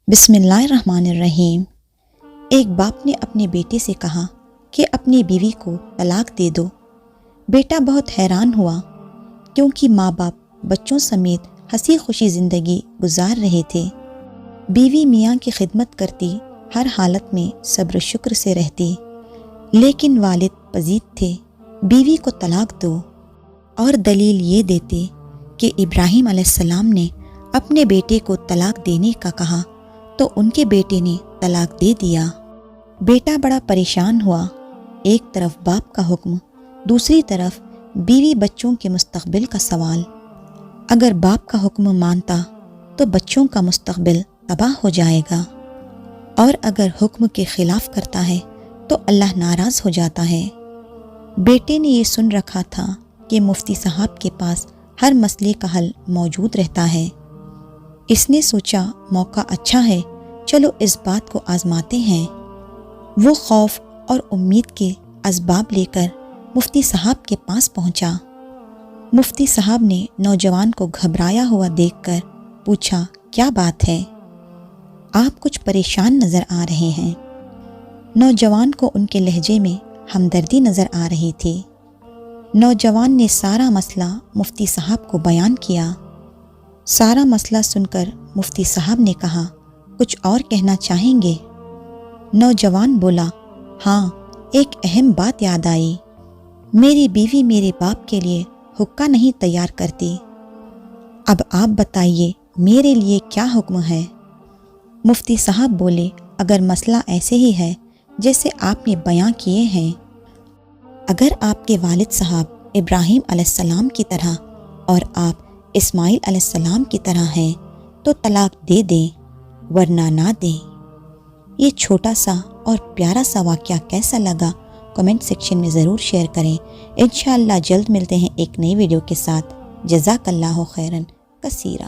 بسم اللہ الرحمن الرحیم۔ ایک باپ نے اپنے بیٹے سے کہا کہ اپنی بیوی کو طلاق دے دو۔ بیٹا بہت حیران ہوا کیونکہ ماں باپ بچوں سمیت ہنسی خوشی زندگی گزار رہے تھے۔ بیوی میاں کی خدمت کرتی، ہر حالت میں صبر و شکر سے رہتی، لیکن والد پزید تھے بیوی کو طلاق دو، اور دلیل یہ دیتے کہ ابراہیم علیہ السلام نے اپنے بیٹے کو طلاق دینے کا کہا تو ان کے بیٹے نے طلاق دے دیا۔ بیٹا بڑا پریشان ہوا، ایک طرف باپ کا حکم، دوسری طرف بیوی بچوں کے مستقبل کا سوال۔ اگر باپ کا حکم مانتا تو بچوں کا مستقبل تباہ ہو جائے گا، اور اگر حکم کے خلاف کرتا ہے تو اللہ ناراض ہو جاتا ہے۔ بیٹے نے یہ سن رکھا تھا کہ مفتی صاحب کے پاس ہر مسئلے کا حل موجود رہتا ہے۔ اس نے سوچا موقع اچھا ہے، چلو اس بات کو آزماتے ہیں۔ وہ خوف اور امید کے اسباب لے کر مفتی صاحب کے پاس پہنچا۔ مفتی صاحب نے نوجوان کو گھبرایا ہوا دیکھ کر پوچھا، کیا بات ہے؟ آپ کچھ پریشان نظر آ رہے ہیں۔ نوجوان کو ان کے لہجے میں ہمدردی نظر آ رہی تھی۔ نوجوان نے سارا مسئلہ مفتی صاحب کو بیان کیا۔ سارا مسئلہ سن کر مفتی صاحب نے کہا، کچھ اور کہنا چاہیں گے؟ نوجوان بولا، ہاں، ایک اہم بات یاد آئی۔ میری بیوی میرے باپ کے لیے حقہ نہیں تیار کرتی۔ اب آپ بتائیے میرے لیے کیا حکم ہے؟ مفتی صاحب بولے، اگر مسئلہ ایسے ہی ہے جیسے آپ نے بیان کیے ہیں، اگر آپ کے والد صاحب ابراہیم علیہ السلام کی طرح اور آپ اسماعیل علیہ السلام کی طرح ہیں تو طلاق دے دیں، ورنہ نہ دیں۔ یہ چھوٹا سا اور پیارا سا واقعہ کیسا لگا کمنٹ سیکشن میں ضرور شیئر کریں۔ انشاءاللہ جلد ملتے ہیں ایک نئی ویڈیو کے ساتھ۔ جزاک اللہ خیرن کثیرا۔